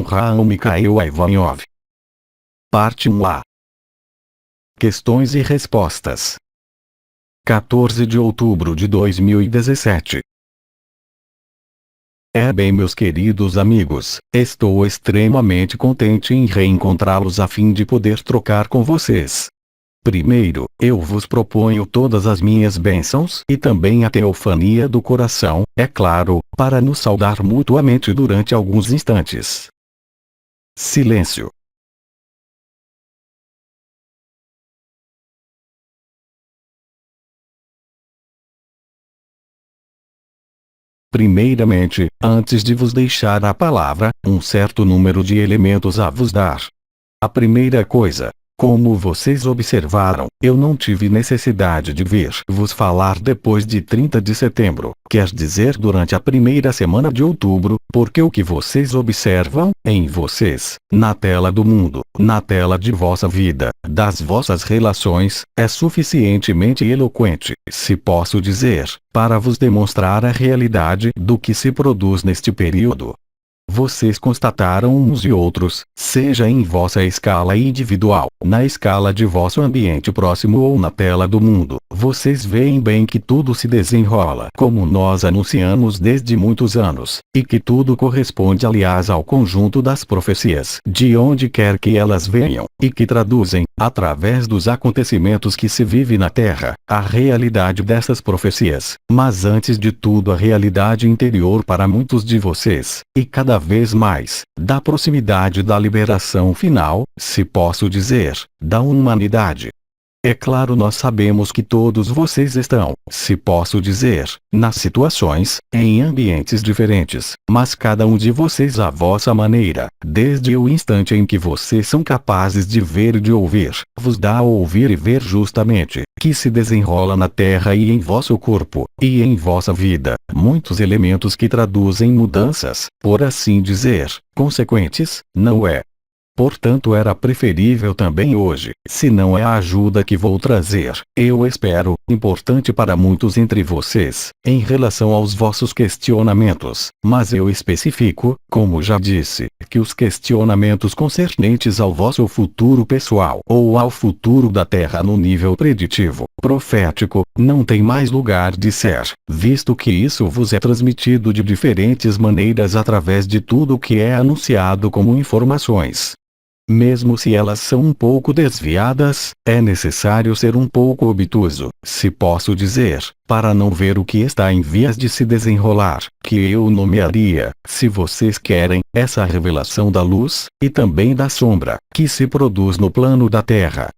Avraham Mikhail Ivanov. Parte 1a. Questões e respostas. 14 de outubro de 2017. Bem, meus queridos amigos, estou extremamente contente em reencontrá-los a fim de poder trocar com vocês. Primeiro, eu vos proponho todas as minhas bênçãos e também a teofania do coração, é claro, para nos saudar mutuamente durante alguns instantes. Silêncio. Primeiramente, antes de vos deixar a palavra, um certo número de elementos a vos dar. A primeira coisa, como vocês observaram, eu não tive necessidade de vir vos falar depois de 30 de setembro, quer dizer durante a primeira semana de outubro, porque o que vocês observam, em vocês, na tela do mundo, na tela de vossa vida, das vossas relações, é suficientemente eloquente, se posso dizer, para vos demonstrar a realidade do que se produz neste período. Vocês constataram uns e outros, seja em vossa escala individual, na escala de vosso ambiente próximo ou na tela do mundo, vocês veem bem que tudo se desenrola como nós anunciamos desde muitos anos, e que tudo corresponde aliás ao conjunto das profecias de onde quer que elas venham, e que traduzem, através dos acontecimentos que se vive na Terra, a realidade dessas profecias, mas antes de tudo a realidade interior para muitos de vocês, e cada vez mais, da proximidade da liberação final, se posso dizer, da humanidade. É claro, nós sabemos que todos vocês estão, se posso dizer, nas situações, em ambientes diferentes, mas cada um de vocês à vossa maneira, desde o instante em que vocês são capazes de ver e de ouvir, vos dá a ouvir e ver justamente, que se desenrola na Terra e em vosso corpo, e em vossa vida, muitos elementos que traduzem mudanças, por assim dizer, consequentes, não é? Portanto, era preferível também hoje, se não é a ajuda que vou trazer, eu espero, importante para muitos entre vocês, em relação aos vossos questionamentos, mas eu especifico, como já disse, que os questionamentos concernentes ao vosso futuro pessoal ou ao futuro da Terra no nível preditivo, profético, não tem mais lugar de ser, visto que isso vos é transmitido de diferentes maneiras através de tudo o que é anunciado como informações. Mesmo se elas são um pouco desviadas, é necessário ser um pouco obtuso, se posso dizer, para não ver o que está em vias de se desenrolar, que eu nomearia, se vocês querem, essa revelação da luz, e também da sombra, que se produz no plano da Terra.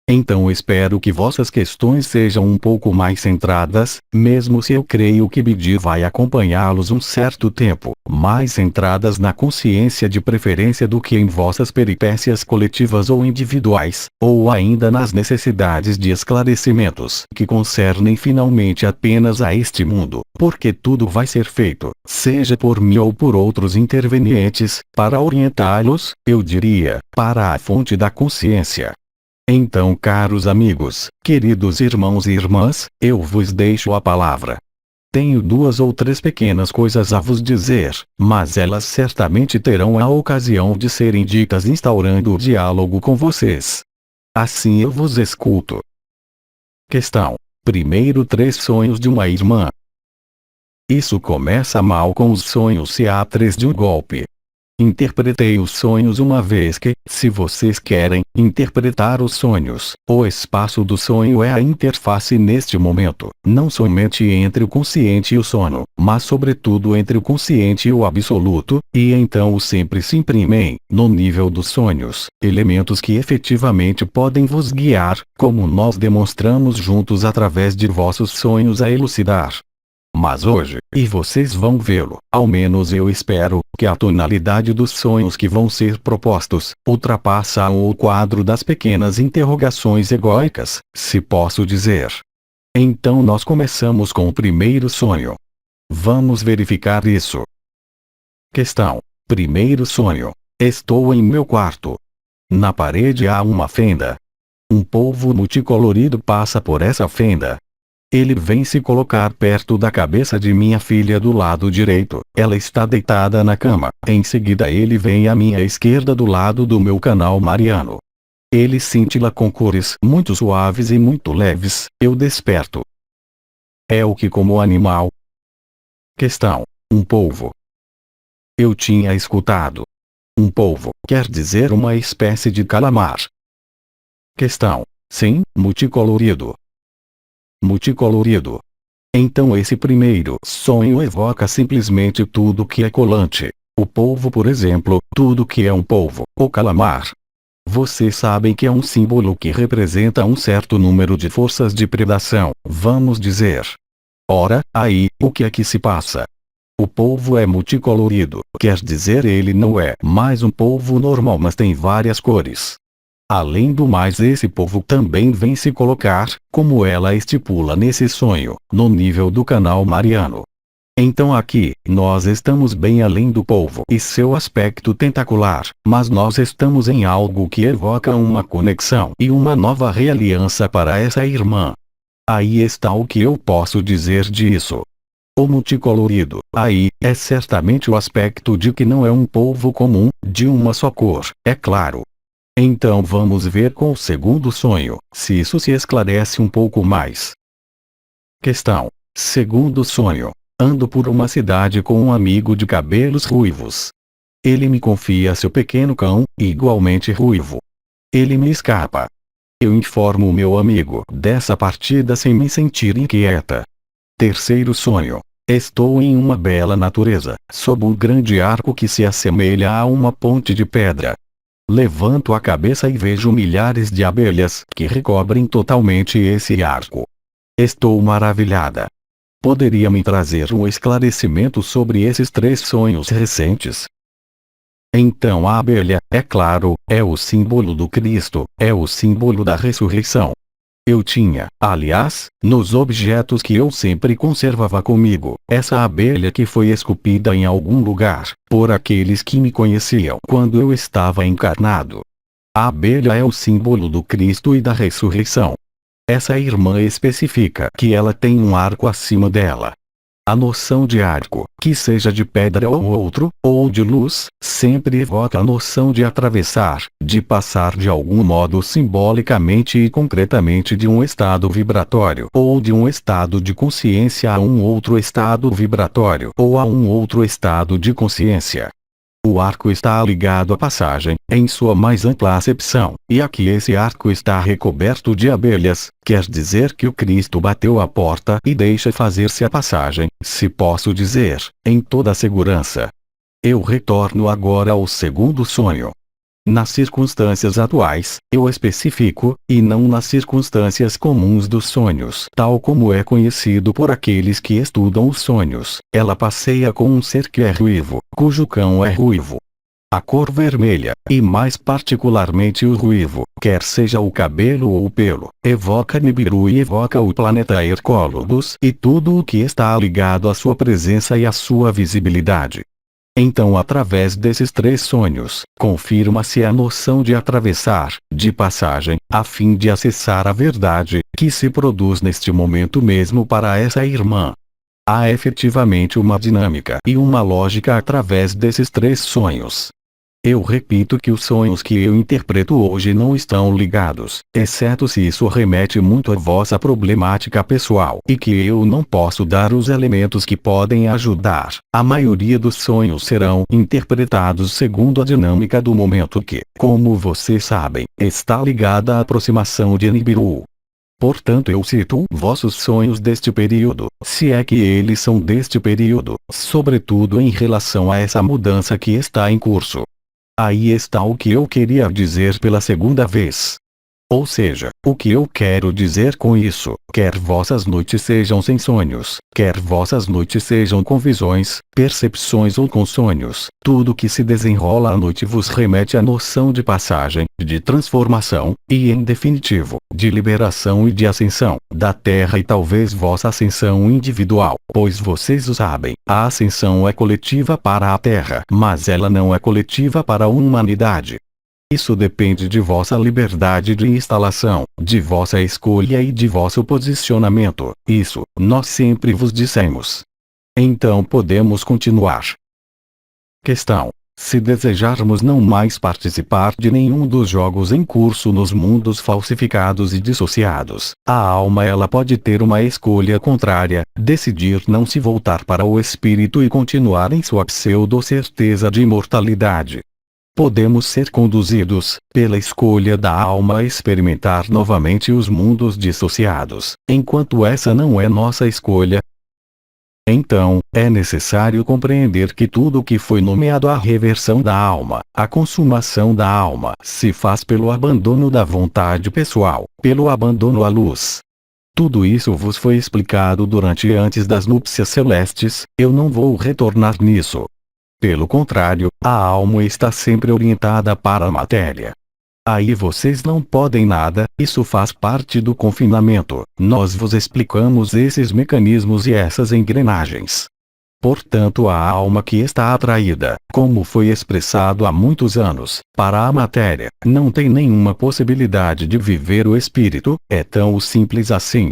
Então espero que vossas questões sejam um pouco mais centradas, mesmo se eu creio que Bidi vai acompanhá-los um certo tempo, mais centradas na consciência de preferência do que em vossas peripécias coletivas ou individuais, ou ainda nas necessidades de esclarecimentos que concernem finalmente apenas a este mundo, porque tudo vai ser feito, seja por mim ou por outros intervenientes, para orientá-los, eu diria, para a fonte da consciência. Então, caros amigos, queridos irmãos e irmãs, eu vos deixo a palavra. Tenho 2 ou 3 pequenas coisas a vos dizer, mas elas certamente terão a ocasião de serem ditas instaurando o diálogo com vocês. Assim eu vos escuto. Questão. Primeiro, 3 sonhos de uma irmã. Isso começa mal com os sonhos se há 3 de um golpe. Interpretei os sonhos uma vez que, se vocês querem, interpretar os sonhos, o espaço do sonho é a interface neste momento, não somente entre o consciente e o sono, mas sobretudo entre o consciente e o absoluto, e então sempre se imprimem, no nível dos sonhos, elementos que efetivamente podem vos guiar, como nós demonstramos juntos através de vossos sonhos a elucidar. Mas hoje, e vocês vão vê-lo, ao menos eu espero, que a tonalidade dos sonhos que vão ser propostos, ultrapassa o quadro das pequenas interrogações egóicas, se posso dizer. Então nós começamos com o primeiro sonho. Vamos verificar isso. Questão. Primeiro sonho. Estou em meu quarto. Na parede há uma fenda. Um polvo multicolorido passa por essa fenda. Ele vem se colocar perto da cabeça de minha filha do lado direito. Ela está deitada na cama. Em seguida ele vem à minha esquerda do lado do meu canal mariano. Ele cintila com cores muito suaves e muito leves. Eu desperto. É o que como animal? Questão. Um polvo. Eu tinha escutado. Um polvo quer dizer uma espécie de calamar. Questão. Sim, multicolorido. Multicolorido. Então esse primeiro sonho evoca simplesmente tudo que é colante. O polvo, por exemplo, tudo que é um polvo, ou calamar. Vocês sabem que é um símbolo que representa um certo número de forças de predação, vamos dizer. Ora, aí, o que é que se passa? O polvo é multicolorido, quer dizer ele não é mais um polvo normal, mas tem várias cores. Além do mais, esse polvo também vem se colocar, como ela estipula nesse sonho, no nível do canal mariano. Então aqui, nós estamos bem além do polvo e seu aspecto tentacular, mas nós estamos em algo que evoca uma conexão e uma nova realiança para essa irmã. Aí está o que eu posso dizer disso. O multicolorido, aí, é certamente o aspecto de que não é um polvo comum, de uma só cor, é claro. Então vamos ver com o segundo sonho, se isso se esclarece um pouco mais. Questão. Segundo sonho. Ando por uma cidade com um amigo de cabelos ruivos. Ele me confia seu pequeno cão, igualmente ruivo. Ele me escapa. Eu informo o meu amigo dessa partida sem me sentir inquieta. Terceiro sonho. Estou em uma bela natureza, sob um grande arco que se assemelha a uma ponte de pedra. Levanto a cabeça e vejo milhares de abelhas que recobrem totalmente esse arco. Estou maravilhada. Poderia me trazer um esclarecimento sobre esses 3 sonhos recentes? Então a abelha, é claro, é o símbolo do Cristo, é o símbolo da ressurreição. Eu tinha, aliás, nos objetos que eu sempre conservava comigo, essa abelha que foi esculpida em algum lugar, por aqueles que me conheciam quando eu estava encarnado. A abelha é o símbolo do Cristo e da ressurreição. Essa irmã especifica que ela tem um arco acima dela. A noção de arco, que seja de pedra ou outro, ou de luz, sempre evoca a noção de atravessar, de passar de algum modo simbolicamente e concretamente de um estado vibratório ou de um estado de consciência a um outro estado vibratório ou a um outro estado de consciência. O arco está ligado à passagem, em sua mais ampla acepção, e aqui esse arco está recoberto de abelhas, quer dizer que o Cristo bateu a porta e deixa fazer-se a passagem, se posso dizer, em toda a segurança. Eu retorno agora ao segundo sonho. Nas circunstâncias atuais, eu especifico, e não nas circunstâncias comuns dos sonhos, tal como é conhecido por aqueles que estudam os sonhos. Ela passeia com um ser que é ruivo, cujo cão é ruivo. A cor vermelha, e mais particularmente o ruivo, quer seja o cabelo ou o pelo, evoca Nibiru e evoca o planeta Hercólogos e tudo o que está ligado à sua presença e à sua visibilidade. Então, através desses 3 sonhos, confirma-se a noção de atravessar, de passagem, a fim de acessar a verdade, que se produz neste momento mesmo para essa irmã. Há efetivamente uma dinâmica e uma lógica através desses 3 sonhos. Eu repito que os sonhos que eu interpreto hoje não estão ligados, exceto se isso remete muito à vossa problemática pessoal e que eu não posso dar os elementos que podem ajudar. A maioria dos sonhos serão interpretados segundo a dinâmica do momento que, como vocês sabem, está ligada à aproximação de Nibiru. Portanto, eu cito vossos sonhos deste período, se é que eles são deste período, sobretudo em relação a essa mudança que está em curso. Aí está o que eu queria dizer pela segunda vez. Ou seja, o que eu quero dizer com isso, quer vossas noites sejam sem sonhos, quer vossas noites sejam com visões, percepções ou com sonhos, tudo que se desenrola à noite vos remete à noção de passagem, de transformação, e em definitivo, de liberação e de ascensão, da Terra e talvez vossa ascensão individual, pois vocês o sabem, a ascensão é coletiva para a Terra, mas ela não é coletiva para a humanidade. Isso depende de vossa liberdade de instalação, de vossa escolha e de vosso posicionamento. Isso, nós sempre vos dissemos. Então podemos continuar. Questão: se desejarmos não mais participar de nenhum dos jogos em curso nos mundos falsificados e dissociados, a alma ela pode ter uma escolha contrária, decidir não se voltar para o espírito e continuar em sua pseudo-certeza de imortalidade. Podemos ser conduzidos, pela escolha da alma a experimentar novamente os mundos dissociados, enquanto essa não é nossa escolha. Então, é necessário compreender que tudo o que foi nomeado a reversão da alma, a consumação da alma, se faz pelo abandono da vontade pessoal, pelo abandono à luz. Tudo isso vos foi explicado durante e antes das núpcias celestes, eu não vou retornar nisso. Pelo contrário, a alma está sempre orientada para a matéria. Aí vocês não podem nada, isso faz parte do confinamento. Nós vos explicamos esses mecanismos e essas engrenagens. Portanto, a alma que está atraída, como foi expressado há muitos anos, para a matéria, não tem nenhuma possibilidade de viver o espírito, é tão simples assim.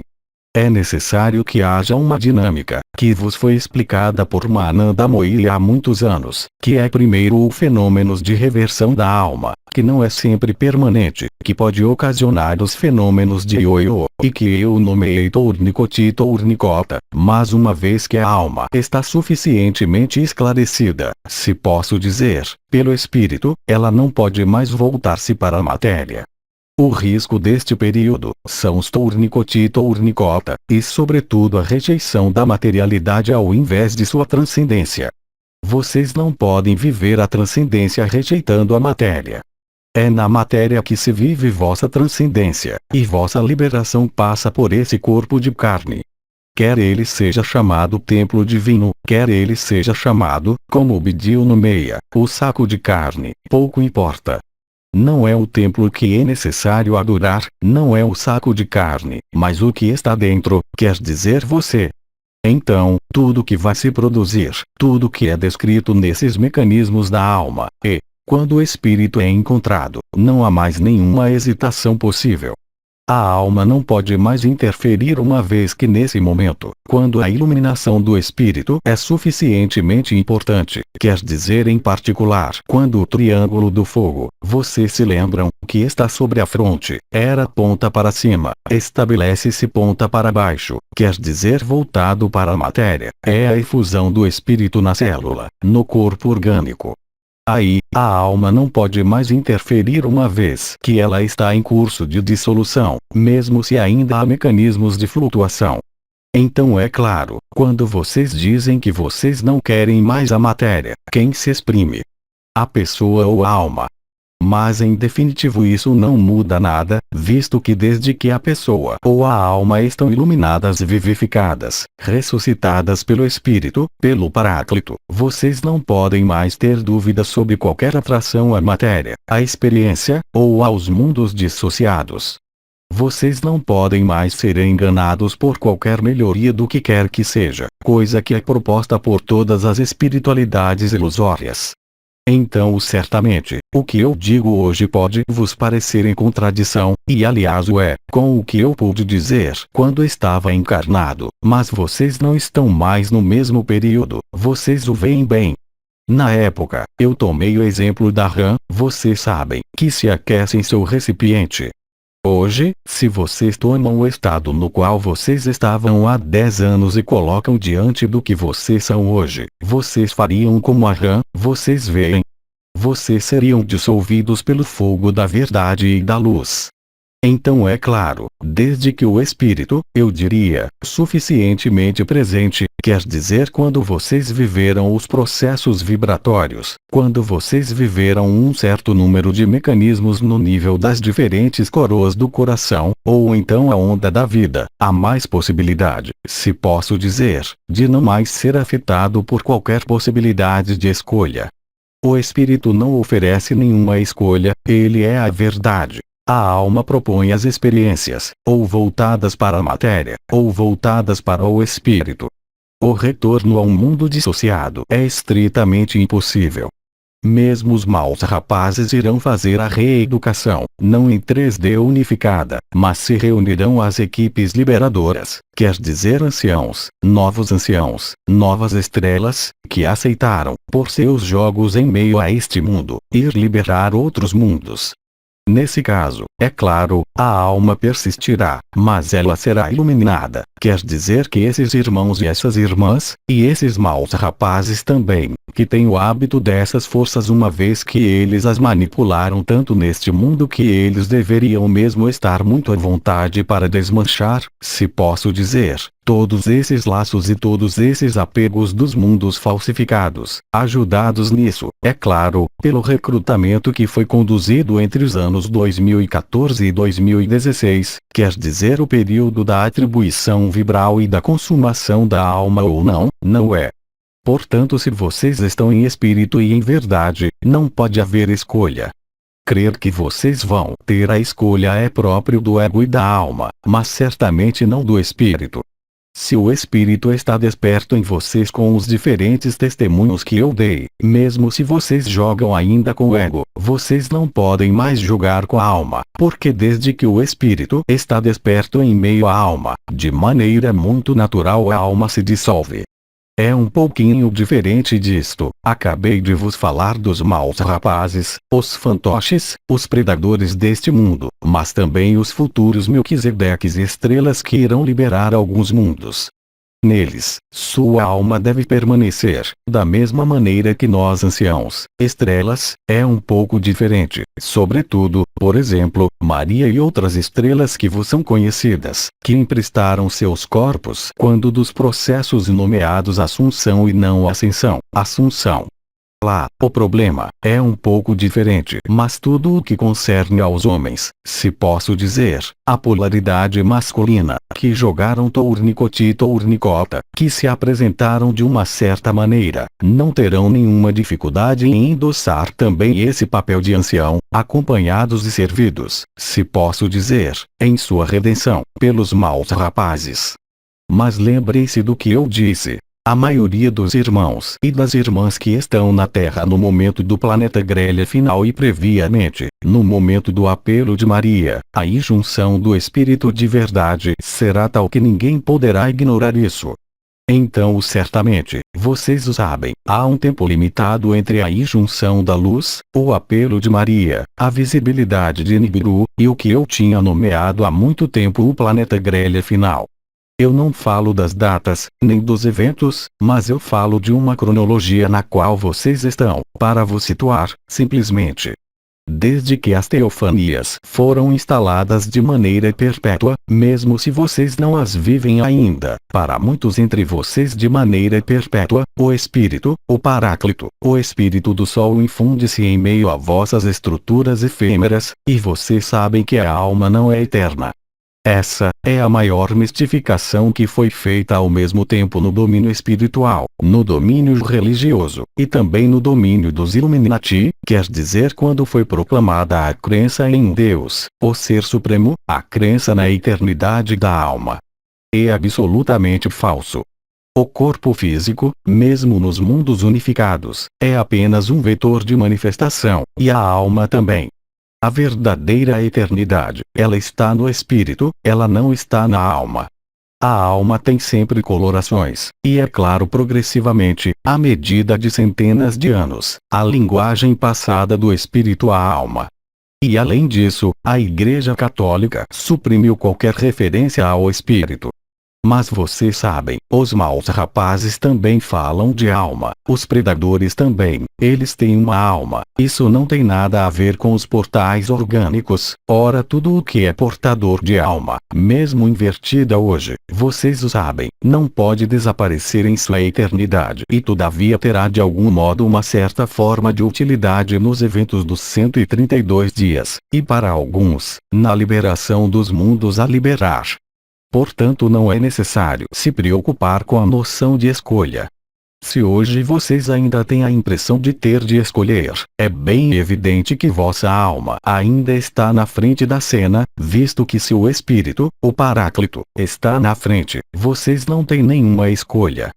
É necessário que haja uma dinâmica, que vos foi explicada por Mananda Moyle há muitos anos, que é primeiro o fenômeno de reversão da alma, que não é sempre permanente, que pode ocasionar os fenômenos de ioiô, e que eu nomeei tournicotita, mas uma vez que a alma está suficientemente esclarecida, se posso dizer, pelo espírito, ela não pode mais voltar-se para a matéria. O risco deste período são os tournicotita, e sobretudo a rejeição da materialidade ao invés de sua transcendência. Vocês não podem viver a transcendência rejeitando a matéria. É na matéria que se vive vossa transcendência, e vossa liberação passa por esse corpo de carne. Quer ele seja chamado templo divino, quer ele seja chamado, como Bidil nomeia, o saco de carne, pouco importa. Não é o templo que é necessário adorar, não é o saco de carne, mas o que está dentro, quer dizer você. Então, tudo que vai se produzir, tudo que é descrito nesses mecanismos da alma, e, quando o espírito é encontrado, não há mais nenhuma hesitação possível. A alma não pode mais interferir uma vez que nesse momento, quando a iluminação do espírito é suficientemente importante, quer dizer em particular, quando o triângulo do fogo, vocês se lembram, que está sobre a fronte, era ponta para cima, estabelece-se ponta para baixo, quer dizer voltado para a matéria, é a efusão do espírito na célula, no corpo orgânico. Aí, a alma não pode mais interferir uma vez que ela está em curso de dissolução, mesmo se ainda há mecanismos de flutuação. Então é claro, quando vocês dizem que vocês não querem mais a matéria, quem se exprime? A pessoa ou a alma? Mas em definitivo isso não muda nada, visto que desde que a pessoa ou a alma estão iluminadas e vivificadas, ressuscitadas pelo Espírito, pelo Paráclito, vocês não podem mais ter dúvidas sobre qualquer atração à matéria, à experiência, ou aos mundos dissociados. Vocês não podem mais ser enganados por qualquer melhoria do que quer que seja, coisa que é proposta por todas as espiritualidades ilusórias. Então certamente, o que eu digo hoje pode vos parecer em contradição, e aliás o é, com o que eu pude dizer quando estava encarnado, mas vocês não estão mais no mesmo período, vocês o veem bem. Na época, eu tomei o exemplo da rã, vocês sabem, que se aquece em seu recipiente. Hoje, se vocês tomam o estado no qual vocês estavam há 10 anos e colocam diante do que vocês são hoje, vocês fariam como a rã, vocês veem. Vocês seriam dissolvidos pelo fogo da verdade e da luz. Então é claro, desde que o espírito, eu diria, suficientemente presente, quer dizer quando vocês viveram os processos vibratórios, quando vocês viveram um certo número de mecanismos no nível das diferentes coroas do coração, ou então a onda da vida, há mais possibilidade, se posso dizer, de não mais ser afetado por qualquer possibilidade de escolha. O espírito não oferece nenhuma escolha, ele é a verdade. A alma propõe as experiências, ou voltadas para a matéria, ou voltadas para o espírito. O retorno a um mundo dissociado é estritamente impossível. Mesmo os maus rapazes irão fazer a reeducação, não em 3D unificada, mas se reunirão às equipes liberadoras, quer dizer anciãos, novas estrelas, que aceitaram, por seus jogos em meio a este mundo, ir liberar outros mundos. Nesse caso, é claro, a alma persistirá, mas ela será iluminada, quer dizer que esses irmãos e essas irmãs, e esses maus rapazes também, que têm o hábito dessas forças uma vez que eles as manipularam tanto neste mundo que eles deveriam mesmo estar muito à vontade para desmanchar, se posso dizer, todos esses laços e todos esses apegos dos mundos falsificados, ajudados nisso, é claro, pelo recrutamento que foi conduzido entre os anos 2014 e 2016, quer dizer o período da atribuição vibral e da consumação da alma ou não, não é. Portanto, se vocês estão em espírito e em verdade, não pode haver escolha. Crer que vocês vão ter a escolha é próprio do ego e da alma, mas certamente não do espírito. Se o espírito está desperto em vocês com os diferentes testemunhos que eu dei, mesmo se vocês jogam ainda com o ego, vocês não podem mais jogar com a alma, porque desde que o espírito está desperto em meio à alma, de maneira muito natural a alma se dissolve. É um pouquinho diferente disto. Acabei de vos falar dos maus rapazes, os fantoches, os predadores deste mundo, mas também os futuros Melquisedeques e estrelas que irão liberar alguns mundos. Neles, sua alma deve permanecer, da mesma maneira que nós anciãos, estrelas, é um pouco diferente, sobretudo, por exemplo, Maria e outras estrelas que vos são conhecidas, que emprestaram seus corpos quando dos processos nomeados Assunção e não Ascensão, Assunção. Lá, o problema é um pouco diferente, mas tudo o que concerne aos homens, se posso dizer, a polaridade masculina, que jogaram Tournicoti e Tournicota, que se apresentaram de uma certa maneira, não terão nenhuma dificuldade em endossar também esse papel de ancião, acompanhados e servidos, se posso dizer, em sua redenção, pelos maus rapazes. Mas lembrem-se do que eu disse. A maioria dos irmãos e das irmãs que estão na Terra no momento do planeta grelha final e previamente, no momento do apelo de Maria, a injunção do Espírito de verdade será tal que ninguém poderá ignorar isso. Então certamente, vocês o sabem, há um tempo limitado entre a injunção da luz, o apelo de Maria, a visibilidade de Nibiru, e o que eu tinha nomeado há muito tempo o planeta grelha final. Eu não falo das datas, nem dos eventos, mas eu falo de uma cronologia na qual vocês estão, para vos situar, simplesmente. Desde que as teofanias foram instaladas de maneira perpétua, mesmo se vocês não as vivem ainda, para muitos entre vocês de maneira perpétua, o Espírito, o Paráclito, o Espírito do Sol infunde-se em meio a vossas estruturas efêmeras, e vocês sabem que a alma não é eterna. Essa é a maior mistificação que foi feita ao mesmo tempo no domínio espiritual, no domínio religioso, e também no domínio dos Illuminati, quer dizer quando foi proclamada a crença em Deus, o Ser Supremo, a crença na eternidade da alma. É absolutamente falso. O corpo físico, mesmo nos mundos unificados, é apenas um vetor de manifestação, e a alma também. A verdadeira eternidade, ela está no espírito, ela não está na alma. A alma tem sempre colorações, e é claro progressivamente, à medida de centenas de anos, a linguagem passada do espírito à alma. E além disso, a Igreja Católica suprimiu qualquer referência ao espírito. Mas vocês sabem, os maus rapazes também falam de alma, os predadores também, eles têm uma alma, isso não tem nada a ver com os portais orgânicos, ora tudo o que é portador de alma, mesmo invertida hoje, vocês o sabem, não pode desaparecer em sua eternidade e todavia terá de algum modo uma certa forma de utilidade nos eventos dos 132 dias, e para alguns, na liberação dos mundos a liberar. Portanto não é necessário se preocupar com a noção de escolha. Se hoje vocês ainda têm a impressão de ter de escolher, é bem evidente que vossa alma ainda está na frente da cena, visto que se o Espírito, o Paráclito, está na frente, vocês não têm nenhuma escolha.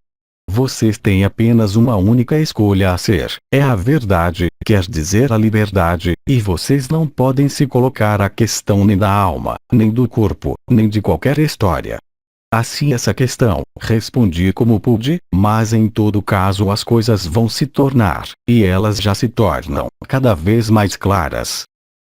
Vocês têm apenas uma única escolha a ser, é a verdade, quer dizer a liberdade, e vocês não podem se colocar a questão nem da alma, nem do corpo, nem de qualquer história. Assim essa questão, respondi como pude, mas em todo caso as coisas vão se tornar, e elas já se tornam, cada vez mais claras.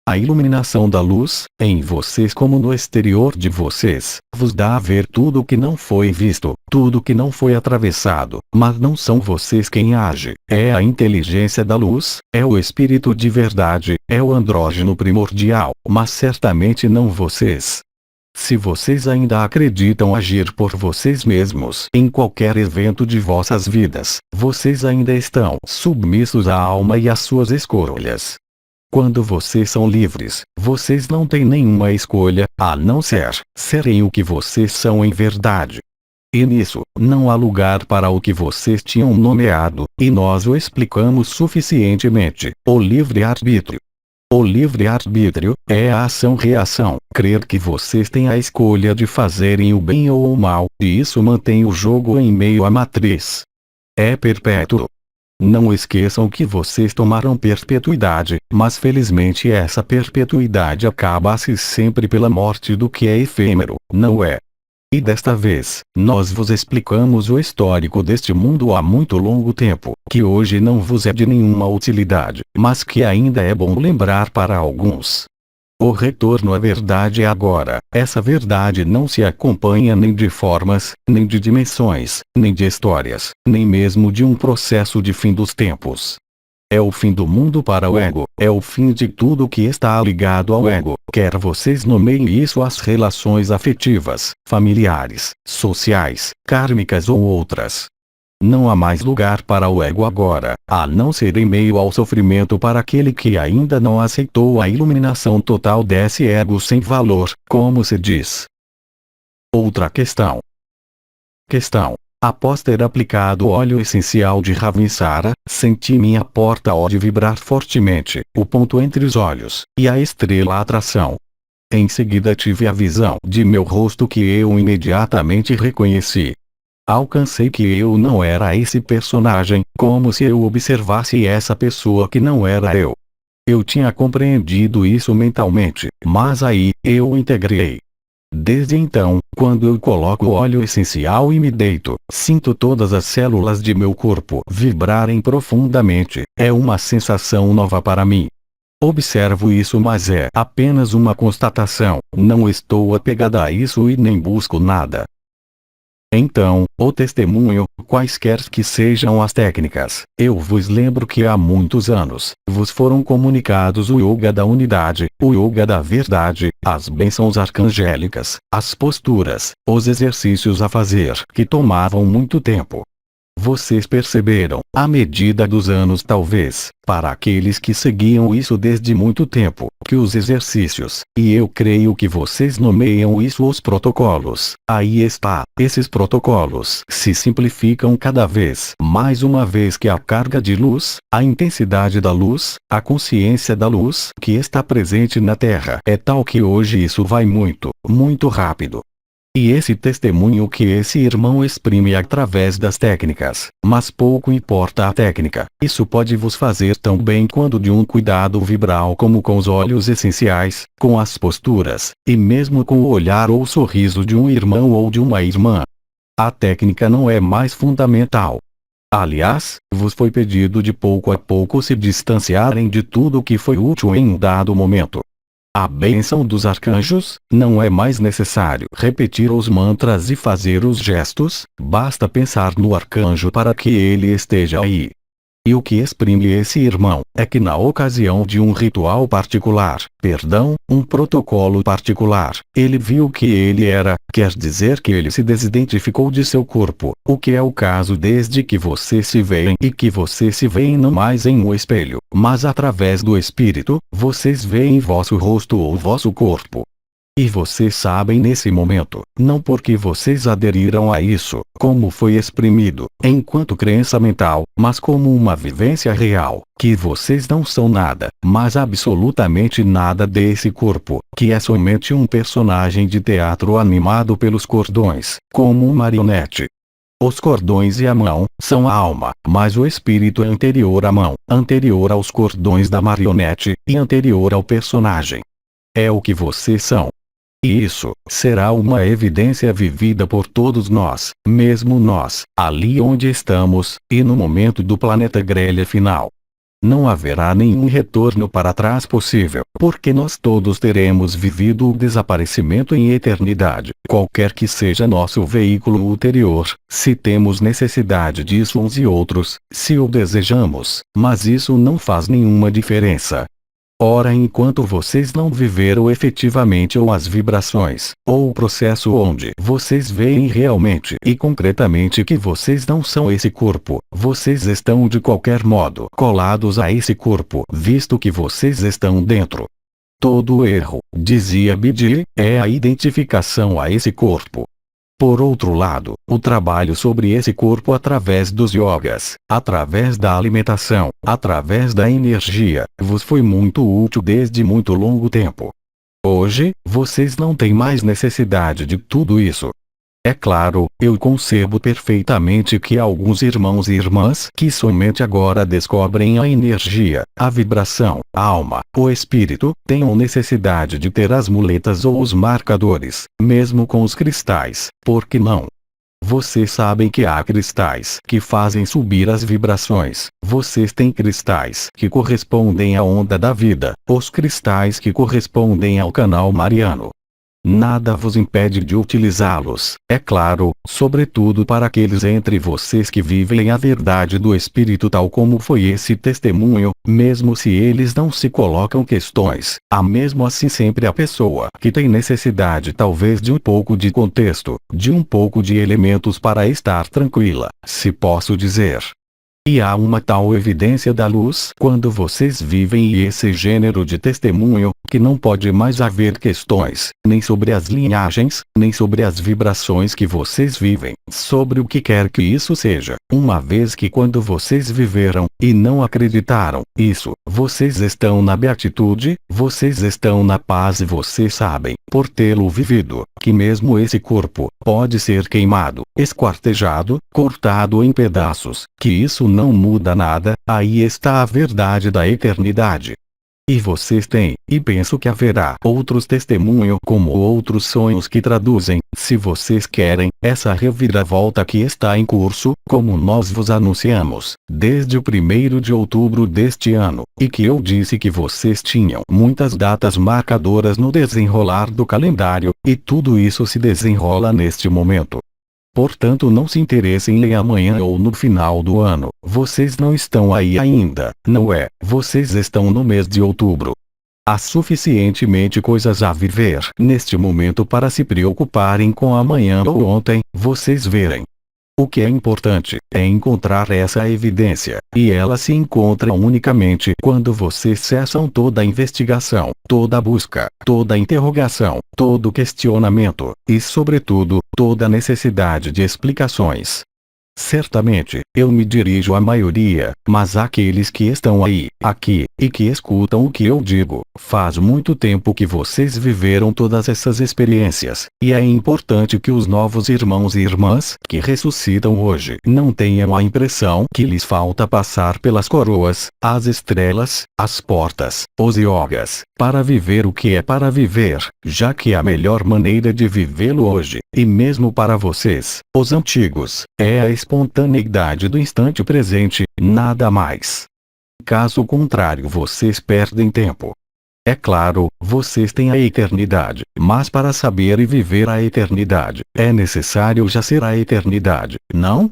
A iluminação da luz, em vocês como no exterior de vocês, vos dá a ver tudo o que não foi visto, tudo que não foi atravessado, mas não são vocês quem age, é a inteligência da luz, é o espírito de verdade, é o andrógeno primordial, mas certamente não vocês. Se vocês ainda acreditam agir por vocês mesmos em qualquer evento de vossas vidas, vocês ainda estão submissos à alma e às suas escolhas. Quando vocês são livres, vocês não têm nenhuma escolha, a não ser serem o que vocês são em verdade. E nisso, não há lugar para o que vocês tinham nomeado, e nós o explicamos suficientemente, o livre-arbítrio. O livre-arbítrio é a ação-reação, crer que vocês têm a escolha de fazerem o bem ou o mal, e isso mantém o jogo em meio à matriz. É perpétuo. Não esqueçam que vocês tomaram perpetuidade, mas felizmente essa perpetuidade acaba-se sempre pela morte do que é efêmero, não é? E desta vez, nós vos explicamos o histórico deste mundo há muito longo tempo, que hoje não vos é de nenhuma utilidade, mas que ainda é bom lembrar para alguns. O retorno à verdade é agora. Essa verdade não se acompanha nem de formas, nem de dimensões, nem de histórias, nem mesmo de um processo de fim dos tempos. É o fim do mundo para o ego, é o fim de tudo que está ligado ao ego, quer vocês nomeiem isso as relações afetivas, familiares, sociais, kármicas ou outras. Não há mais lugar para o ego agora, a não ser em meio ao sofrimento para aquele que ainda não aceitou a iluminação total desse ego sem valor, como se diz. Outra questão. Após ter aplicado o óleo essencial de Ravinsara, senti minha porta-ódio vibrar fortemente, o ponto entre os olhos, e a estrela atração. Em seguida tive a visão de meu rosto que eu imediatamente reconheci. Alcancei que eu não era esse personagem, como se eu observasse essa pessoa que não era eu. Eu tinha compreendido isso mentalmente, mas aí, eu integrei. Desde então, quando eu coloco o óleo essencial e me deito, sinto todas as células de meu corpo vibrarem profundamente, é uma sensação nova para mim. Observo isso, mas é apenas uma constatação, não estou apegada a isso e nem busco nada. Então, o testemunho, quaisquer que sejam as técnicas, eu vos lembro que há muitos anos, vos foram comunicados o yoga da unidade, o yoga da verdade, as bênçãos arcangélicas, as posturas, os exercícios a fazer, que tomavam muito tempo. Vocês perceberam, à medida dos anos talvez, para aqueles que seguiam isso desde muito tempo, que os exercícios, e eu creio que vocês nomeiam isso os protocolos, aí está, esses protocolos se simplificam cada vez mais uma vez que a carga de luz, a intensidade da luz, a consciência da luz que está presente na Terra é tal que hoje isso vai muito, muito rápido. E esse testemunho que esse irmão exprime através das técnicas, mas pouco importa a técnica, isso pode vos fazer tão bem quanto de um cuidado vibral como com os óleos essenciais, com as posturas, e mesmo com o olhar ou sorriso de um irmão ou de uma irmã. A técnica não é mais fundamental. Aliás, vos foi pedido de pouco a pouco se distanciarem de tudo o que foi útil em um dado momento. A bênção dos arcanjos, não é mais necessário repetir os mantras e fazer os gestos, basta pensar no arcanjo para que ele esteja aí. E o que exprime esse irmão, é que na ocasião de um ritual particular, um protocolo particular, ele viu que ele era, quer dizer que ele se desidentificou de seu corpo, o que é o caso desde que você se veem e que você se veem não mais em um espelho, mas através do espírito, vocês veem vosso rosto ou vosso corpo. E vocês sabem nesse momento, não porque vocês aderiram a isso, como foi exprimido, enquanto crença mental, mas como uma vivência real, que vocês não são nada, mas absolutamente nada desse corpo, que é somente um personagem de teatro animado pelos cordões, como um marionete. Os cordões e a mão são a alma, mas o espírito é anterior à mão, anterior aos cordões da marionete, e anterior ao personagem. É o que vocês são. E isso será uma evidência vivida por todos nós, mesmo nós, ali onde estamos, e no momento do planeta grelha final. Não haverá nenhum retorno para trás possível, porque nós todos teremos vivido o desaparecimento em eternidade, qualquer que seja nosso veículo ulterior, se temos necessidade disso uns e outros, se o desejamos, mas isso não faz nenhuma diferença. Ora, enquanto vocês não viveram efetivamente ou as vibrações, ou o processo onde vocês veem realmente e concretamente que vocês não são esse corpo, vocês estão de qualquer modo colados a esse corpo, visto que vocês estão dentro. Todo erro, dizia Bidi, é a identificação a esse corpo. Por outro lado, o trabalho sobre esse corpo através dos yogas, através da alimentação, através da energia, vos foi muito útil desde muito longo tempo. Hoje, vocês não têm mais necessidade de tudo isso. É claro, eu concebo perfeitamente que alguns irmãos e irmãs que somente agora descobrem a energia, a vibração, a alma, o espírito, tenham necessidade de ter as muletas ou os marcadores, mesmo com os cristais, por que não? Vocês sabem que há cristais que fazem subir as vibrações, vocês têm cristais que correspondem à onda da vida, os cristais que correspondem ao canal mariano. Nada vos impede de utilizá-los, é claro, sobretudo para aqueles entre vocês que vivem a verdade do Espírito tal como foi esse testemunho, mesmo se eles não se colocam questões, há mesmo assim sempre a pessoa que tem necessidade talvez de um pouco de contexto, de um pouco de elementos para estar tranquila, se posso dizer. E há uma tal evidência da luz quando vocês vivem esse gênero de testemunho, que não pode mais haver questões, nem sobre as linhagens, nem sobre as vibrações que vocês vivem, sobre o que quer que isso seja, uma vez que quando vocês viveram, e não acreditaram, isso, vocês estão na beatitude, vocês estão na paz e vocês sabem, por tê-lo vivido, que mesmo esse corpo, pode ser queimado, esquartejado, cortado em pedaços, que isso não muda nada, aí está a verdade da eternidade. E vocês têm, e penso que haverá outros testemunhos como outros sonhos que traduzem, se vocês querem, essa reviravolta que está em curso, como nós vos anunciamos, desde o 1º de outubro deste ano, e que eu disse que vocês tinham muitas datas marcadoras no desenrolar do calendário, e tudo isso se desenrola neste momento. Portanto, não se interessem em amanhã ou no final do ano, vocês não estão aí ainda, não é? Vocês estão no mês de outubro. Há suficientemente coisas a viver neste momento para se preocuparem com amanhã ou ontem, vocês verem. O que é importante é encontrar essa evidência, e ela se encontra unicamente quando vocês cessam toda a investigação, toda a busca, toda a interrogação, todo o questionamento, e sobretudo, toda a necessidade de explicações. Certamente, eu me dirijo à maioria, mas àqueles que estão aí, aqui, e que escutam o que eu digo, faz muito tempo que vocês viveram todas essas experiências, e é importante que os novos irmãos e irmãs, que ressuscitam hoje, não tenham a impressão que lhes falta passar pelas coroas, as estrelas, as portas, os yogas, para viver o que é para viver, já que a melhor maneira de vivê-lo hoje, e mesmo para vocês, os antigos, é a espontaneidade do instante presente, nada mais. Caso contrário, vocês perdem tempo. É claro, vocês têm a eternidade, mas para saber e viver a eternidade, é necessário já ser a eternidade, não?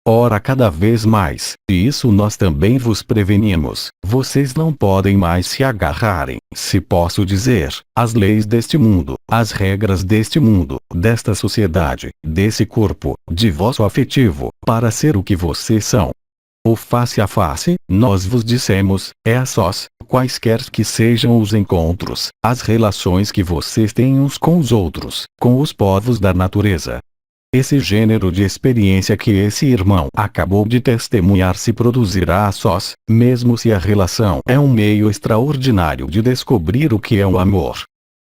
Ora, cada vez mais, e isso nós também vos prevenimos, vocês não podem mais se agarrarem, se posso dizer, às leis deste mundo, às regras deste mundo, desta sociedade, desse corpo, de vosso afetivo, para ser o que vocês são. O face a face, nós vos dissemos, é a sós, quaisquer que sejam os encontros, as relações que vocês têm uns com os outros, com os povos da natureza. Esse gênero de experiência que esse irmão acabou de testemunhar se produzirá a sós, mesmo se a relação é um meio extraordinário de descobrir o que é o amor.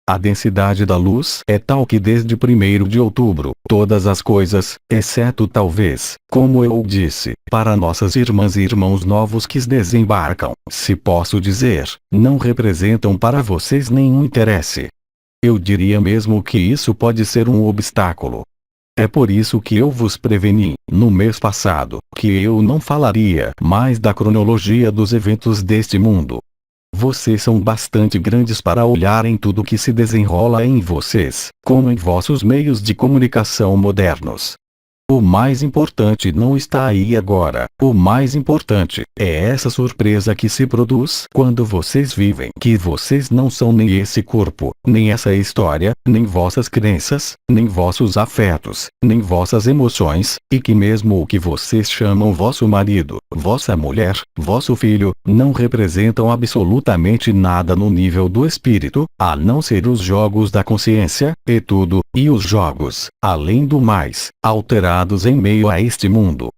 A densidade da luz é tal que desde 1º de outubro, todas as coisas, exceto talvez, como eu disse, para nossas irmãs e irmãos novos que desembarcam, se posso dizer, não representam para vocês nenhum interesse. Eu diria mesmo que isso pode ser um obstáculo. É por isso que eu vos preveni, no mês passado, que eu não falaria mais da cronologia dos eventos deste mundo. Vocês são bastante grandes para olharem tudo que se desenrola em vocês, como em vossos meios de comunicação modernos. O mais importante não está aí agora. O mais importante é essa surpresa que se produz quando vocês vivem que vocês não são nem esse corpo, nem essa história, nem vossas crenças, nem vossos afetos, nem vossas emoções, e que mesmo o que vocês chamam vosso marido, vossa mulher, vosso filho, não representam absolutamente nada no nível do espírito, a não ser os jogos da consciência, e tudo, e os jogos, além do mais, alterados em meio a este mundo.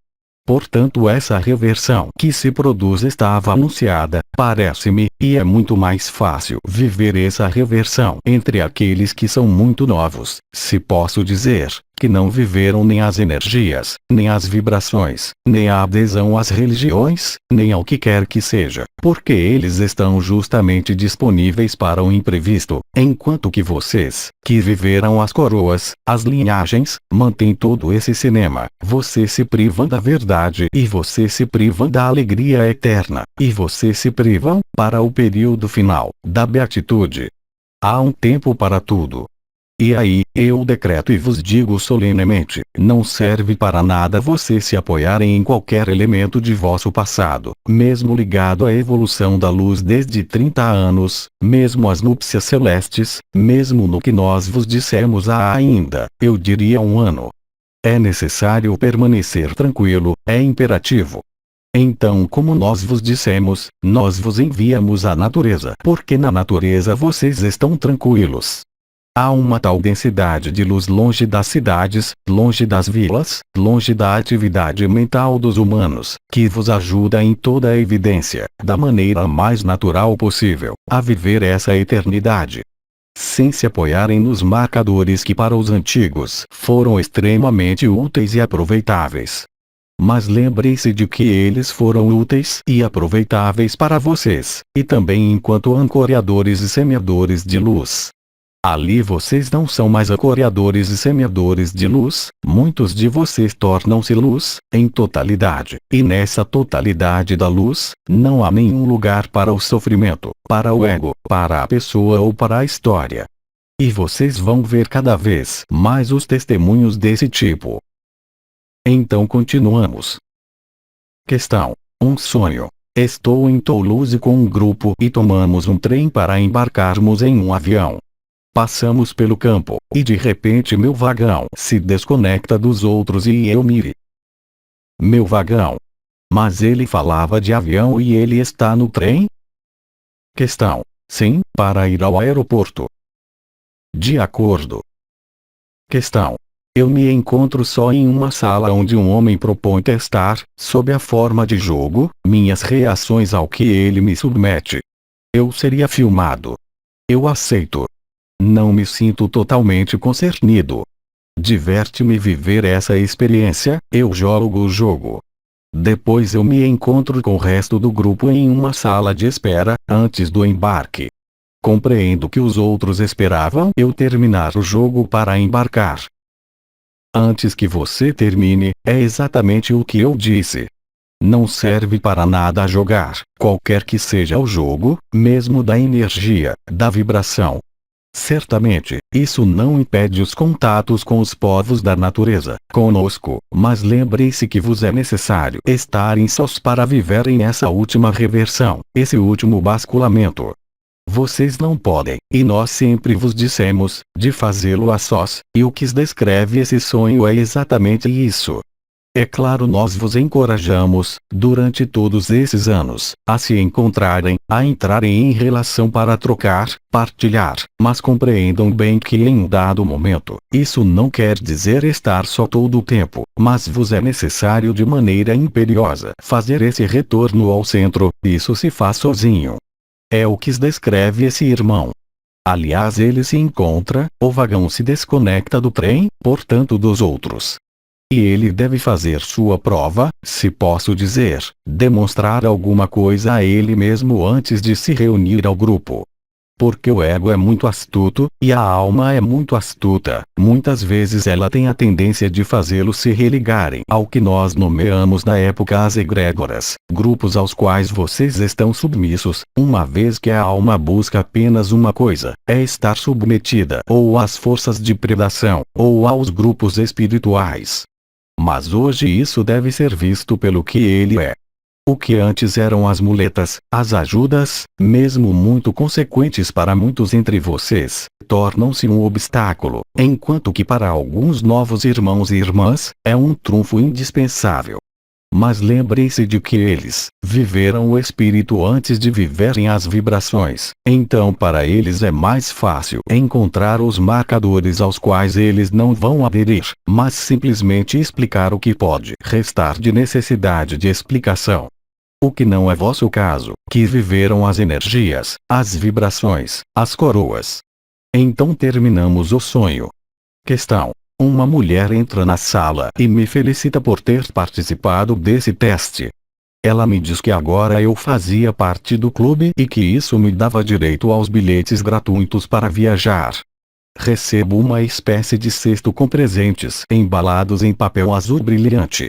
Portanto, essa reversão que se produz estava anunciada, parece-me, e é muito mais fácil viver essa reversão entre aqueles que são muito novos, se posso dizer, que não viveram nem as energias, nem as vibrações, nem a adesão às religiões, nem ao que quer que seja, porque eles estão justamente disponíveis para o imprevisto, enquanto que vocês, que viveram as coroas, as linhagens, mantêm todo esse cinema, você se privam da verdade e você se privam da alegria eterna, e você se privam, para o período final, da beatitude. Há um tempo para tudo. E aí, eu decreto e vos digo solenemente, não serve para nada vocês se apoiarem em qualquer elemento de vosso passado, mesmo ligado à evolução da luz desde 30 anos, mesmo as núpcias celestes, mesmo no que nós vos dissemos há ainda, eu diria 1 ano. É necessário permanecer tranquilo, é imperativo. Então, como nós vos dissemos, nós vos enviamos à natureza, porque na natureza vocês estão tranquilos. Há uma tal densidade de luz longe das cidades, longe das vilas, longe da atividade mental dos humanos, que vos ajuda em toda a evidência, da maneira mais natural possível, a viver essa eternidade. Sem se apoiarem nos marcadores que para os antigos foram extremamente úteis e aproveitáveis. Mas lembrem-se de que eles foram úteis e aproveitáveis para vocês, e também enquanto ancoreadores e semeadores de luz. Ali vocês não são mais ancoreadores e semeadores de luz, muitos de vocês tornam-se luz, em totalidade, e nessa totalidade da luz, não há nenhum lugar para o sofrimento, para o ego, para a pessoa ou para a história. E vocês vão ver cada vez mais os testemunhos desse tipo. Então continuamos. Questão: um sonho. Estou em Toulouse com um grupo e tomamos um trem para embarcarmos em um avião. Passamos pelo campo, e de repente meu vagão se desconecta dos outros e eu mire. Meu vagão. Mas ele falava de avião e ele está no trem? Questão: sim, para ir ao aeroporto. De acordo. Questão: eu me encontro só em uma sala onde um homem propõe testar, sob a forma de jogo, minhas reações ao que ele me submete. Eu seria filmado. Eu aceito. Não me sinto totalmente concernido. Diverte-me viver essa experiência, eu jogo o jogo. Depois eu me encontro com o resto do grupo em uma sala de espera, antes do embarque. Compreendo que os outros esperavam eu terminar o jogo para embarcar. Antes que você termine, é exatamente o que eu disse. Não serve para nada jogar, qualquer que seja o jogo, mesmo da energia, da vibração. Certamente, isso não impede os contatos com os povos da natureza, conosco, mas lembre-se que vos é necessário estarem sós para viverem essa última reversão, esse último basculamento. Vocês não podem, e nós sempre vos dissemos, de fazê-lo a sós, e o que descreve esse sonho é exatamente isso. É claro, nós vos encorajamos, durante todos esses anos, a se encontrarem, a entrarem em relação para trocar, partilhar, mas compreendam bem que em um dado momento, isso não quer dizer estar só todo o tempo, mas vos é necessário de maneira imperiosa fazer esse retorno ao centro, isso se faz sozinho. É o que descreve esse irmão. Aliás, ele se encontra, o vagão se desconecta do trem, portanto dos outros. E ele deve fazer sua prova, se posso dizer, demonstrar alguma coisa a ele mesmo antes de se reunir ao grupo. Porque o ego é muito astuto, e a alma é muito astuta. Muitas vezes ela tem a tendência de fazê-los se religarem ao que nós nomeamos na época as egrégoras, grupos aos quais vocês estão submissos, uma vez que a alma busca apenas uma coisa, é estar submetida ou às forças de predação, ou aos grupos espirituais. Mas hoje isso deve ser visto pelo que ele é. O que antes eram as muletas, as ajudas, mesmo muito consequentes para muitos entre vocês, tornam-se um obstáculo, enquanto que para alguns novos irmãos e irmãs, é um trunfo indispensável. Mas lembrem-se de que eles viveram o espírito antes de viverem as vibrações, então para eles é mais fácil encontrar os marcadores aos quais eles não vão aderir, mas simplesmente explicar o que pode restar de necessidade de explicação. O que não é vosso caso, que viveram as energias, as vibrações, as coroas. Então terminamos o sonho. Questão: uma mulher entra na sala e me felicita por ter participado desse teste. Ela me diz que agora eu fazia parte do clube e que isso me dava direito aos bilhetes gratuitos para viajar. Recebo uma espécie de cesto com presentes embalados em papel azul brilhante.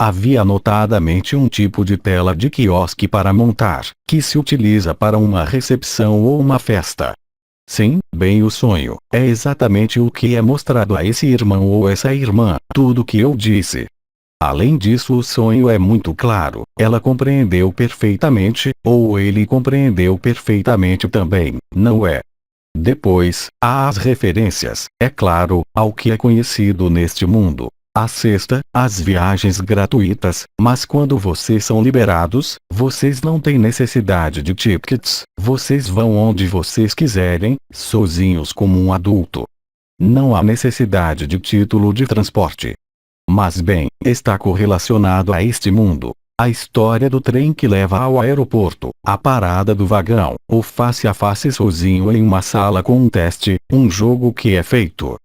Havia notadamente um tipo de tela de quiosque para montar, que se utiliza para uma recepção ou uma festa. Sim, bem o sonho, é exatamente o que é mostrado a esse irmão ou essa irmã, tudo o que eu disse. Além disso, o sonho é muito claro, ela compreendeu perfeitamente, ou ele compreendeu perfeitamente também, não é? Depois, há as referências, é claro, ao que é conhecido neste mundo. A sexta, as viagens gratuitas, mas quando vocês são liberados, vocês não têm necessidade de tickets, vocês vão onde vocês quiserem, sozinhos como um adulto. Não há necessidade de título de transporte. Mas bem, está correlacionado a este mundo. A história do trem que leva ao aeroporto, a parada do vagão, o face a face sozinho em uma sala com um teste, um jogo que é feito.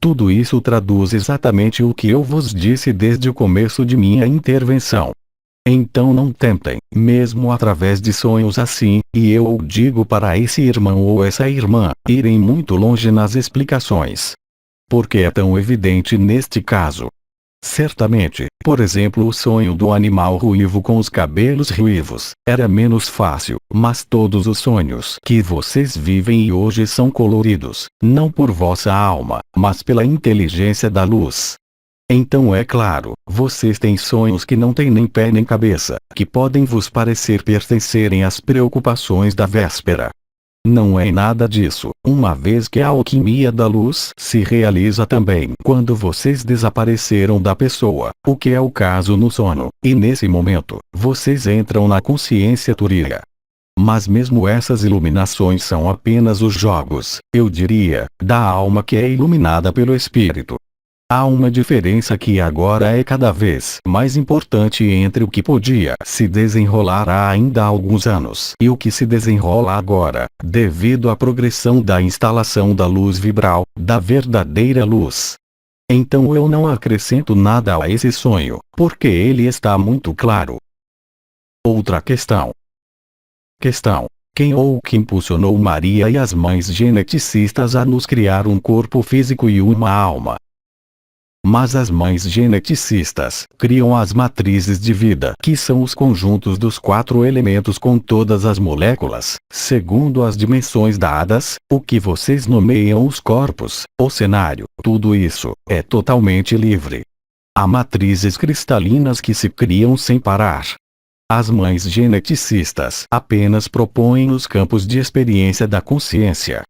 Tudo isso traduz exatamente o que eu vos disse desde o começo de minha intervenção. Então não tentem, mesmo através de sonhos assim, e eu o digo para esse irmão ou essa irmã, irem muito longe nas explicações. Porque é tão evidente neste caso. Certamente, por exemplo, o sonho do animal ruivo com os cabelos ruivos, era menos fácil, mas todos os sonhos que vocês vivem e hoje são coloridos, não por vossa alma, mas pela inteligência da luz. Então é claro, vocês têm sonhos que não têm nem pé nem cabeça, que podem vos parecer pertencerem às preocupações da véspera. Não é nada disso, uma vez que a alquimia da luz se realiza também quando vocês desapareceram da pessoa, o que é o caso no sono, e nesse momento, vocês entram na consciência túrica. Mas mesmo essas iluminações são apenas os jogos, eu diria, da alma que é iluminada pelo espírito. Há uma diferença que agora é cada vez mais importante entre o que podia se desenrolar há ainda alguns anos e o que se desenrola agora, devido à progressão da instalação da luz vibral, da verdadeira luz. Então eu não acrescento nada a esse sonho, porque ele está muito claro. Outra questão. Quem ou que impulsionou Maria e as mães geneticistas a nos criar um corpo físico e uma alma? Mas as mães geneticistas criam as matrizes de vida, que são os conjuntos dos 4 elementos com todas as moléculas, segundo as dimensões dadas, o que vocês nomeiam os corpos, o cenário, tudo isso é totalmente livre. Há matrizes cristalinas que se criam sem parar. As mães geneticistas apenas propõem os campos de experiência da consciência.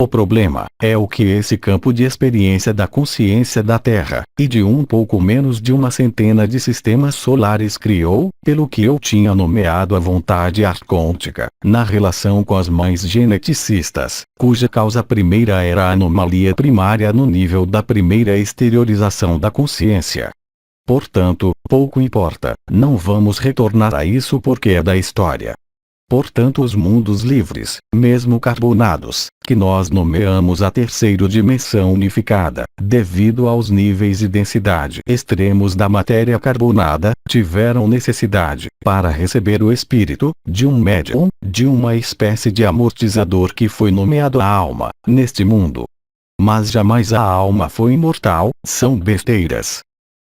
O problema é o que esse campo de experiência da consciência da Terra, e de um pouco menos de uma centena de sistemas solares criou, pelo que eu tinha nomeado a vontade arcôntica, na relação com as mães geneticistas, cuja causa primeira era a anomalia primária no nível da primeira exteriorização da consciência. Portanto, pouco importa, não vamos retornar a isso porque é da história. Portanto, os mundos livres, mesmo carbonados, que nós nomeamos a terceira dimensão unificada, devido aos níveis de densidade extremos da matéria carbonada, tiveram necessidade, para receber o espírito, de um médium, de uma espécie de amortizador que foi nomeado a alma, neste mundo. Mas jamais a alma foi imortal, são besteiras.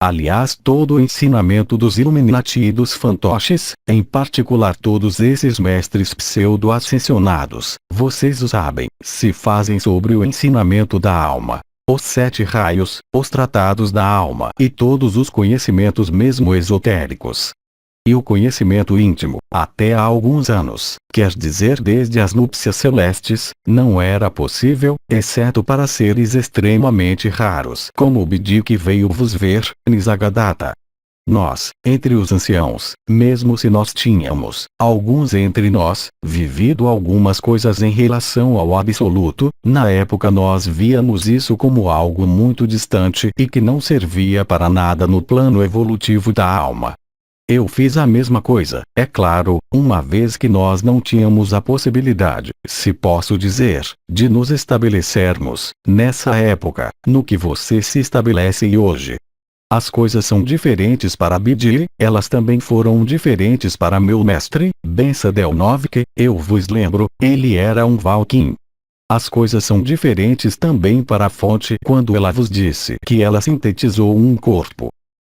Aliás, todo o ensinamento dos Illuminati e dos fantoches, em particular todos esses mestres pseudo-ascensionados, vocês o sabem, se fazem sobre o ensinamento da alma. Os 7 raios, os tratados da alma e todos os conhecimentos mesmo esotéricos. E o conhecimento íntimo, até há alguns anos, quer dizer desde as núpcias celestes, não era possível, exceto para seres extremamente raros como o Bidi que veio vos ver, Nisargadatta. Nós, entre os anciãos, mesmo se nós tínhamos, alguns entre nós, vivido algumas coisas em relação ao absoluto, na época nós víamos isso como algo muito distante e que não servia para nada no plano evolutivo da alma. Eu fiz a mesma coisa, é claro, uma vez que nós não tínhamos a possibilidade, se posso dizer, de nos estabelecermos, nessa época, no que você se estabelece hoje. As coisas são diferentes para Bidi, elas também foram diferentes para meu mestre, Bensadel Novik, eu vos lembro, ele era um Valkyrie. As coisas são diferentes também para a fonte quando ela vos disse que ela sintetizou um corpo.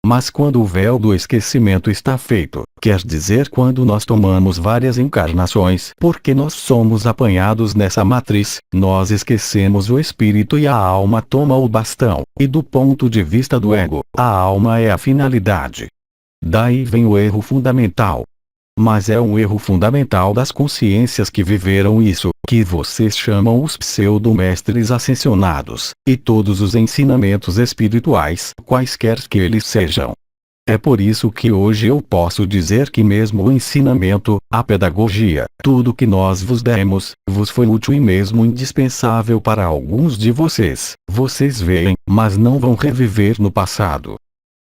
Mas quando o véu do esquecimento está feito, quer dizer quando nós tomamos várias encarnações porque nós somos apanhados nessa matriz, nós esquecemos o espírito e a alma toma o bastão, e do ponto de vista do ego, a alma é a finalidade. Daí vem o erro fundamental. Mas é um erro fundamental das consciências que viveram isso, que vocês chamam os pseudo-mestres ascensionados, e todos os ensinamentos espirituais, quaisquer que eles sejam. É por isso que hoje eu posso dizer que mesmo o ensinamento, a pedagogia, tudo que nós vos demos, vos foi útil e mesmo indispensável para alguns de vocês. Vocês veem, mas não vão reviver no passado.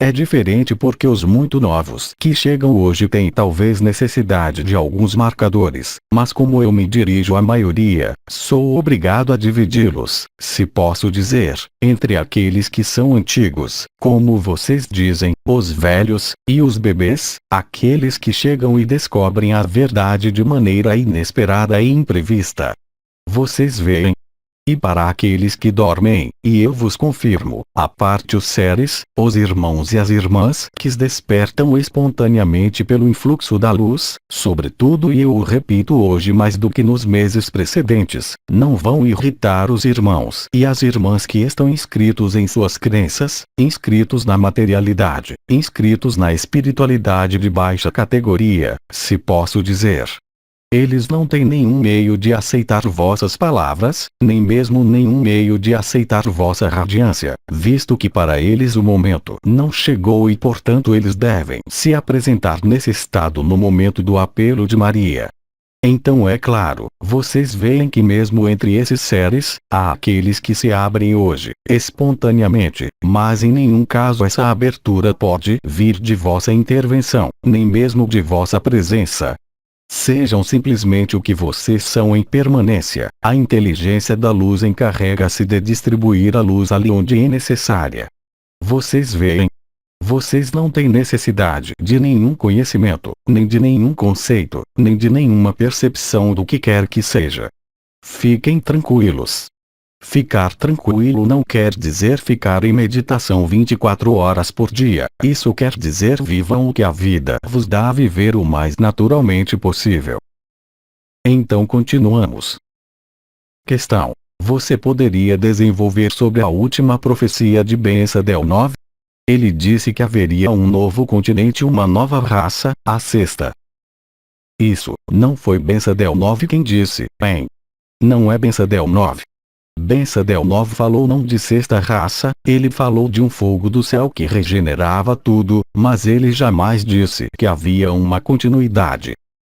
É diferente porque os muito novos que chegam hoje têm talvez necessidade de alguns marcadores, mas como eu me dirijo à maioria, sou obrigado a dividi-los, se posso dizer, entre aqueles que são antigos, como vocês dizem, os velhos, e os bebês, aqueles que chegam e descobrem a verdade de maneira inesperada e imprevista. Vocês veem? E para aqueles que dormem, e eu vos confirmo, a parte os seres, os irmãos e as irmãs que despertam espontaneamente pelo influxo da luz, sobretudo e eu o repito hoje mais do que nos meses precedentes, não vão irritar os irmãos e as irmãs que estão inscritos em suas crenças, inscritos na materialidade, inscritos na espiritualidade de baixa categoria, se posso dizer. Eles não têm nenhum meio de aceitar vossas palavras, nem mesmo nenhum meio de aceitar vossa radiância, visto que para eles o momento não chegou e portanto eles devem se apresentar nesse estado no momento do apelo de Maria. Então é claro, vocês veem que mesmo entre esses seres, há aqueles que se abrem hoje, espontaneamente, mas em nenhum caso essa abertura pode vir de vossa intervenção, nem mesmo de vossa presença. Sejam simplesmente o que vocês são em permanência. A inteligência da luz encarrega-se de distribuir a luz ali onde é necessária. Vocês veem? Vocês não têm necessidade de nenhum conhecimento, nem de nenhum conceito, nem de nenhuma percepção do que quer que seja. Fiquem tranquilos. Ficar tranquilo não quer dizer ficar em meditação 24 horas por dia, isso quer dizer vivam o que a vida vos dá a viver o mais naturalmente possível. Então continuamos. Questão: você poderia desenvolver sobre a última profecia de Bensadel 9? Ele disse que haveria um novo continente e uma nova raça, a sexta. Isso, não foi Bensadel 9 quem disse, bem. Não é Bensadel 9. Bensadel 9 falou não de sexta raça, ele falou de um fogo do céu que regenerava tudo, mas ele jamais disse que havia uma continuidade.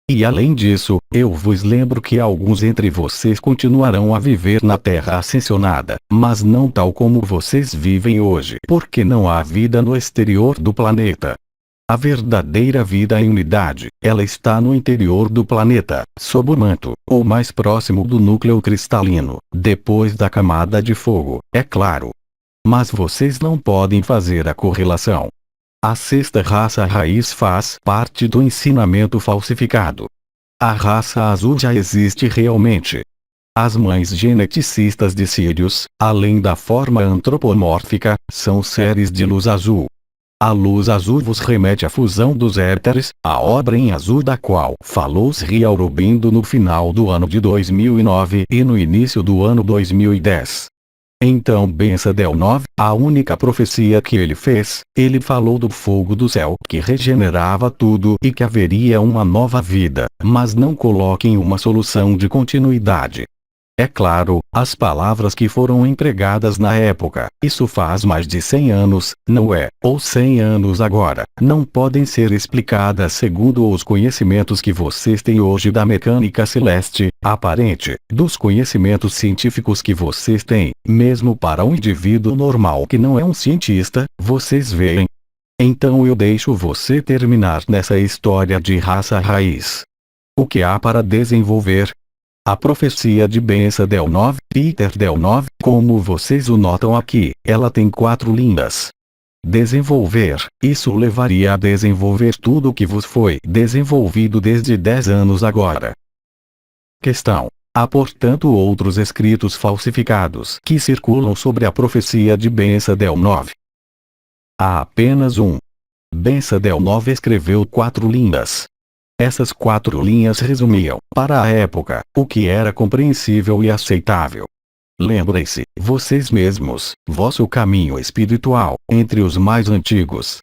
E além disso, eu vos lembro que alguns entre vocês continuarão a viver na Terra ascensionada, mas não tal como vocês vivem hoje, porque não há vida no exterior do planeta. A verdadeira vida em unidade, ela está no interior do planeta, sob o manto, ou mais próximo do núcleo cristalino, depois da camada de fogo, é claro. Mas vocês não podem fazer a correlação. A sexta raça raiz faz parte do ensinamento falsificado. A raça azul já existe realmente. As mães geneticistas de Sírios, além da forma antropomórfica, são seres de luz azul. A luz azul vos remete à fusão dos éteres, a obra em azul da qual falou Sri Aurobindo no final do ano de 2009 e no início do ano 2010. Então Bensadel 9, a única profecia que ele fez, ele falou do fogo do céu que regenerava tudo e que haveria uma nova vida, mas não coloquem uma solução de continuidade. É claro, as palavras que foram empregadas na época, isso faz mais de 100 anos, não é, ou 100 anos agora, não podem ser explicadas segundo os conhecimentos que vocês têm hoje da mecânica celeste, aparente, dos conhecimentos científicos que vocês têm, mesmo para um indivíduo normal que não é um cientista, vocês veem. Então eu deixo você terminar nessa história de raça raiz. O que há para desenvolver? A profecia de Bensadel 9, Peter Del 9, como vocês o notam aqui, ela tem 4 linhas. Desenvolver, isso levaria a desenvolver tudo o que vos foi desenvolvido desde 10 anos agora. Questão. Há portanto outros escritos falsificados que circulam sobre a profecia de Bensadel 9. Há apenas um. Bensadel 9 escreveu 4 linhas. Essas 4 linhas resumiam, para a época, o que era compreensível e aceitável. Lembrem-se, vocês mesmos, vosso caminho espiritual, entre os mais antigos.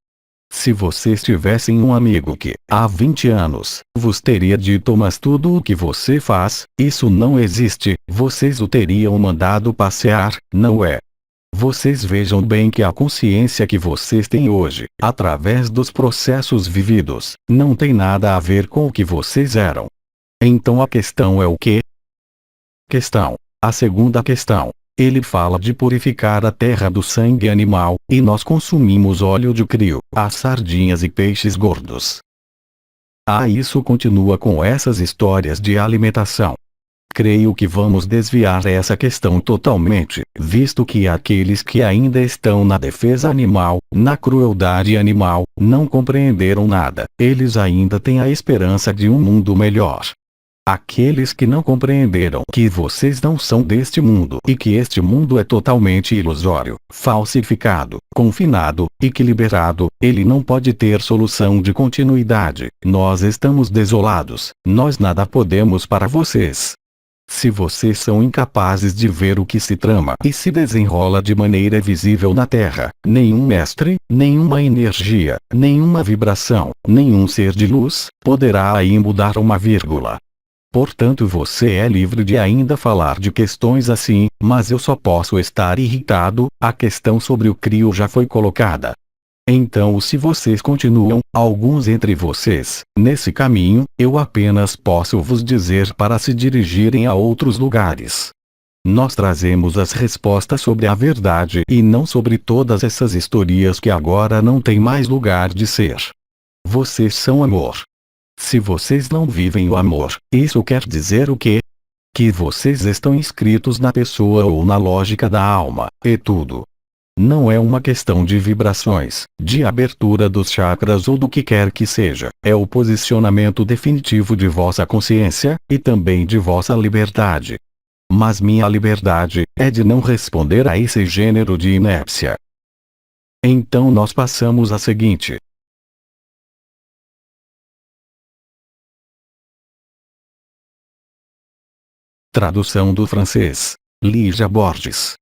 Se vocês tivessem um amigo que, há 20 anos, vos teria dito mas tudo o que você faz, isso não existe, vocês o teriam mandado passear, não é? Vocês vejam bem que a consciência que vocês têm hoje, através dos processos vividos, não tem nada a ver com o que vocês eram. Então a questão é o quê? Questão. A segunda questão. Ele fala de purificar a terra do sangue animal, e nós consumimos óleo de crio, as sardinhas e peixes gordos. Isso continua com essas histórias de alimentação. Creio que vamos desviar essa questão totalmente, visto que aqueles que ainda estão na defesa animal, na crueldade animal, não compreenderam nada, eles ainda têm a esperança de um mundo melhor. Aqueles que não compreenderam que vocês não são deste mundo e que este mundo é totalmente ilusório, falsificado, confinado, equilibrado, ele não pode ter solução de continuidade, nós estamos desolados, nós nada podemos para vocês. Se vocês são incapazes de ver o que se trama e se desenrola de maneira visível na Terra, nenhum mestre, nenhuma energia, nenhuma vibração, nenhum ser de luz, poderá aí mudar uma vírgula. Portanto você é livre de ainda falar de questões assim, mas eu só posso estar irritado, a questão sobre o crio já foi colocada. Então se vocês continuam, alguns entre vocês, nesse caminho, eu apenas posso vos dizer para se dirigirem a outros lugares. Nós trazemos as respostas sobre a verdade e não sobre todas essas historias que agora não têm mais lugar de ser. Vocês são amor. Se vocês não vivem o amor, isso quer dizer o quê? Que vocês estão inscritos na pessoa ou na lógica da alma, e tudo. Não é uma questão de vibrações, de abertura dos chakras ou do que quer que seja, é o posicionamento definitivo de vossa consciência, e também de vossa liberdade. Mas minha liberdade, é de não responder a esse gênero de inércia. Então nós passamos a seguinte. Tradução do francês. Lígia Borges.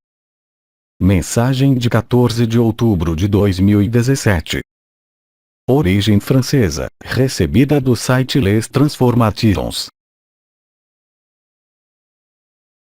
Mensagem de 14 de outubro de 2017. Origem francesa, recebida do site Les Transformations.